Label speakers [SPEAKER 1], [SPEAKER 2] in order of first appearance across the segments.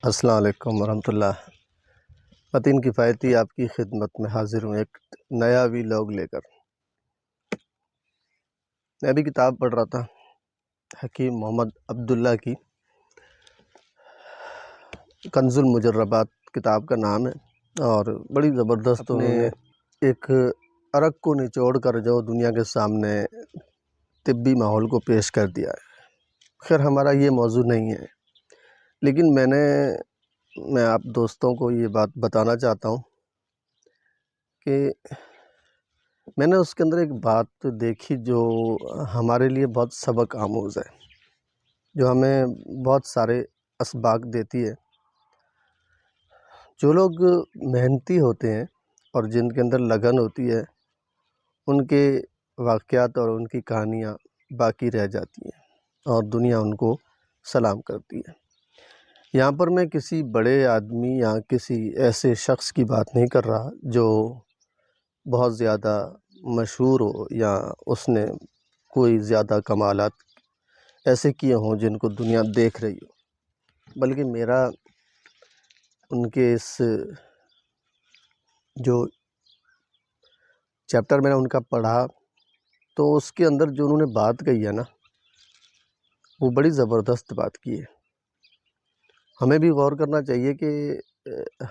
[SPEAKER 1] السلام علیکم ورحمۃ اللہ۔ متین کفایتی آپ کی خدمت میں حاضر ہوں ایک نیا ویلاگ لے کر۔ میں ابھی کتاب پڑھ رہا تھا حکیم محمد عبداللہ کی، کنز المجربات کتاب کا نام ہے، اور بڑی زبردست انہوں نے ایک عرق کو نچوڑ کر جو دنیا کے سامنے طبی ماحول کو پیش کر دیا ہے۔ خیر ہمارا یہ موضوع نہیں ہے، لیکن میں آپ دوستوں کو یہ بات بتانا چاہتا ہوں کہ میں نے اس کے اندر ایک بات دیکھی جو ہمارے لیے بہت سبق آموز ہے، جو ہمیں بہت سارے اسباق دیتی ہے۔ جو لوگ محنتی ہوتے ہیں اور جن کے اندر لگن ہوتی ہے، ان کے واقعات اور ان کی کہانیاں باقی رہ جاتی ہیں اور دنیا ان کو سلام کرتی ہے۔ یہاں پر میں کسی بڑے آدمی یا کسی ایسے شخص کی بات نہیں کر رہا جو بہت زیادہ مشہور ہو یا اس نے کوئی زیادہ کمالات ایسے کیے ہوں جن کو دنیا دیکھ رہی ہو، بلکہ میرا ان کے اس جو چیپٹر میں نے ان کا پڑھا تو اس کے اندر جو انہوں نے بات کہی ہے نا، وہ بڑی زبردست بات کی ہے۔ ہمیں بھی غور کرنا چاہیے کہ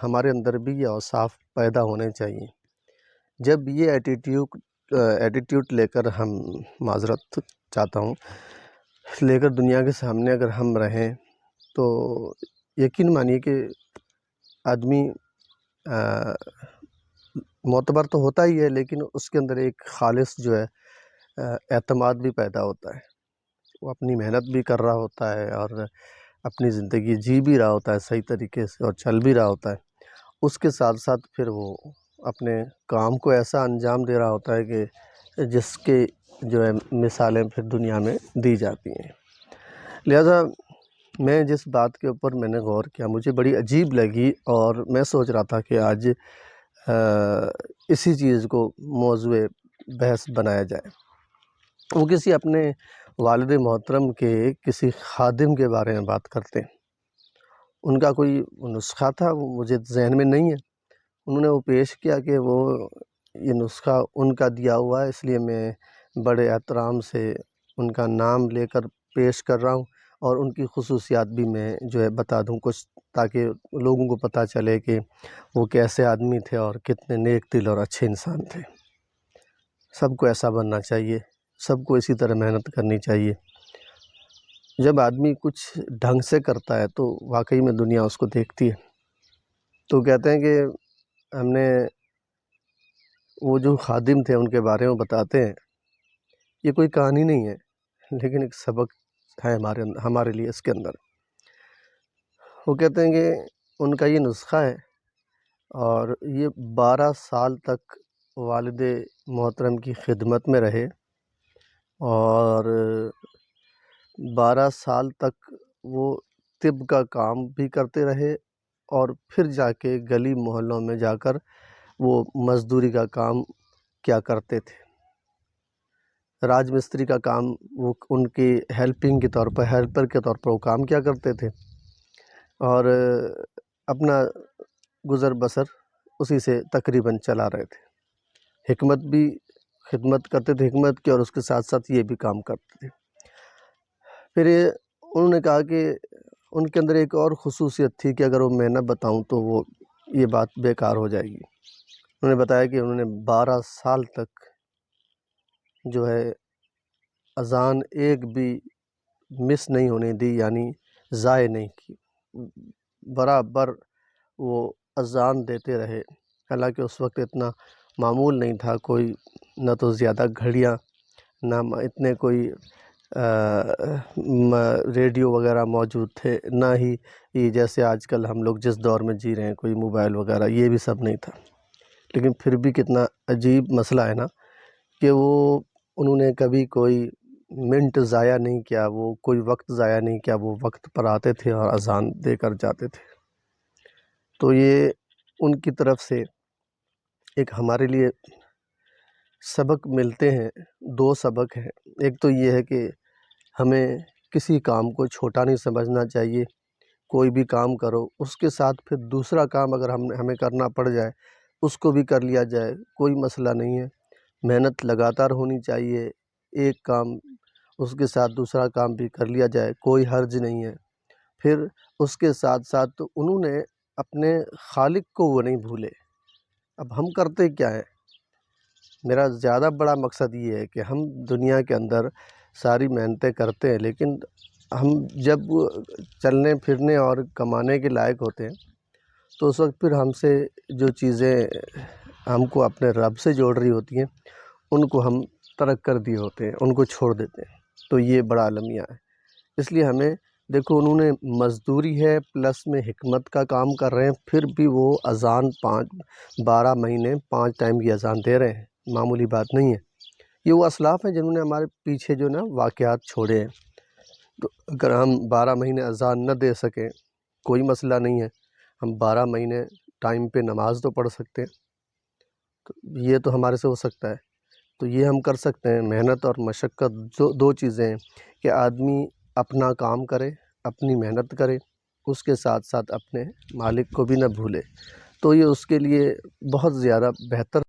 [SPEAKER 1] ہمارے اندر بھی یہ اوصاف پیدا ہونے چاہیے۔ جب یہ ایٹیٹیوڈ لے کر ہم، معذرت چاہتا ہوں، لے کر دنیا کے سامنے اگر ہم رہیں تو یقین مانیے کہ آدمی معتبر تو ہوتا ہی ہے، لیکن اس کے اندر ایک خالص جو ہے اعتماد بھی پیدا ہوتا ہے۔ وہ اپنی محنت بھی کر رہا ہوتا ہے اور اپنی زندگی جی بھی رہا ہوتا ہے صحیح طریقے سے اور چل بھی رہا ہوتا ہے۔ اس کے ساتھ ساتھ پھر وہ اپنے کام کو ایسا انجام دے رہا ہوتا ہے کہ جس کے جو ہے مثالیں پھر دنیا میں دی جاتی ہیں۔ لہذا میں جس بات کے اوپر میں نے غور کیا مجھے بڑی عجیب لگی، اور میں سوچ رہا تھا کہ آج اسی چیز کو موضوع بحث بنایا جائے۔ وہ کسی اپنے والد محترم کے کسی خادم کے بارے میں بات کرتے ہیں۔ ان کا کوئی نسخہ تھا، وہ مجھے ذہن میں نہیں ہے، انہوں نے وہ پیش کیا کہ وہ یہ نسخہ ان کا دیا ہوا ہے، اس لیے میں بڑے احترام سے ان کا نام لے کر پیش کر رہا ہوں، اور ان کی خصوصیات بھی میں جو ہے بتا دوں کچھ، تاکہ لوگوں کو پتہ چلے کہ وہ کیسے آدمی تھے اور کتنے نیک دل اور اچھے انسان تھے۔ سب کو ایسا بننا چاہیے، سب کو اسی طرح محنت کرنی چاہیے۔ جب آدمی کچھ ڈھنگ سے کرتا ہے تو واقعی میں دنیا اس کو دیکھتی ہے۔ تو کہتے ہیں کہ ہم نے وہ جو خادم تھے ان کے بارے میں بتاتے ہیں، یہ کوئی کہانی نہیں ہے لیکن ایک سبق ہے ہمارے لیے اس کے اندر۔ وہ کہتے ہیں کہ ان کا یہ نسخہ ہے، اور یہ 12 سال تک والد محترم کی خدمت میں رہے، اور 12 سال تک وہ طب کا کام بھی کرتے رہے، اور پھر جا کے گلی محلوں میں جا کر وہ مزدوری کا کام کیا کرتے تھے۔ راج مستری کا کام وہ ان کی ہیلپر کے طور پر وہ کام کیا کرتے تھے، اور اپنا گزر بسر اسی سے تقریباً چلا رہے تھے۔ حکمت بھی خدمت کرتے تھے حکمت کی، اور اس کے ساتھ ساتھ یہ بھی کام کرتے تھے۔ پھر انہوں نے کہا کہ ان کے اندر ایک اور خصوصیت تھی کہ اگر وہ میں نہ بتاؤں تو وہ یہ بات بیکار ہو جائے گی۔ انہوں نے بتایا کہ انہوں نے 12 سال تک جو ہے اذان ایک بھی مس نہیں ہونے دی، یعنی ضائع نہیں کی، برابر وہ اذان دیتے رہے۔ حالانکہ اس وقت اتنا معمول نہیں تھا، کوئی نہ تو زیادہ گھڑیاں، نہ اتنے کوئی ریڈیو وغیرہ موجود تھے، نہ ہی یہ جیسے آج کل ہم لوگ جس دور میں جی رہے ہیں کوئی موبائل وغیرہ، یہ بھی سب نہیں تھا۔ لیکن پھر بھی کتنا عجیب مسئلہ ہے نا کہ انہوں نے کبھی کوئی منٹ ضائع نہیں کیا، وہ کوئی وقت ضائع نہیں کیا، وہ وقت پر آتے تھے اور اذان دے کر جاتے تھے۔ تو یہ ان کی طرف سے ایک ہمارے لیے سبق ملتے ہیں، 2 سبق ہیں۔ ایک تو یہ ہے کہ ہمیں کسی کام کو چھوٹا نہیں سمجھنا چاہیے، کوئی بھی کام کرو اس کے ساتھ پھر دوسرا کام اگر ہمیں کرنا پڑ جائے اس کو بھی کر لیا جائے، کوئی مسئلہ نہیں ہے۔ محنت لگاتار ہونی چاہیے، ایک کام اس کے ساتھ دوسرا کام بھی کر لیا جائے، کوئی حرج نہیں ہے۔ پھر اس کے ساتھ ساتھ انہوں نے اپنے خالق کو وہ نہیں بھولے۔ اب ہم کرتے کیا ہیں؟ میرا زیادہ بڑا مقصد یہ ہے کہ ہم دنیا کے اندر ساری محنتیں کرتے ہیں، لیکن ہم جب چلنے پھرنے اور کمانے کے لائق ہوتے ہیں تو اس وقت پھر ہم سے جو چیزیں ہم کو اپنے رب سے جوڑ رہی ہوتی ہیں ان کو ہم ترک کر دیے ہوتے ہیں، ان کو چھوڑ دیتے ہیں۔ تو یہ بڑا المیہ ہے۔ اس لیے ہمیں دیکھو، انہوں نے مزدوری ہے پلس میں حکمت کا کام کر رہے ہیں، پھر بھی وہ اذان 12 مہینے 5 ٹائم کی اذان دے رہے ہیں، معمولی بات نہیں ہے۔ یہ وہ اسلاف ہیں جنہوں نے ہمارے پیچھے جو نا واقعات چھوڑے ہیں۔ تو اگر ہم 12 مہینے اذان نہ دے سکیں کوئی مسئلہ نہیں ہے، ہم 12 مہینے ٹائم پہ نماز تو پڑھ سکتے ہیں، تو یہ تو ہمارے سے ہو سکتا ہے۔ تو یہ ہم کر سکتے ہیں۔ محنت اور مشقت دو چیزیں ہیں کہ آدمی اپنا کام کرے، اپنی محنت کرے، اس کے ساتھ ساتھ اپنے مالک کو بھی نہ بھولے، تو یہ اس کے لیے بہت زیادہ بہتر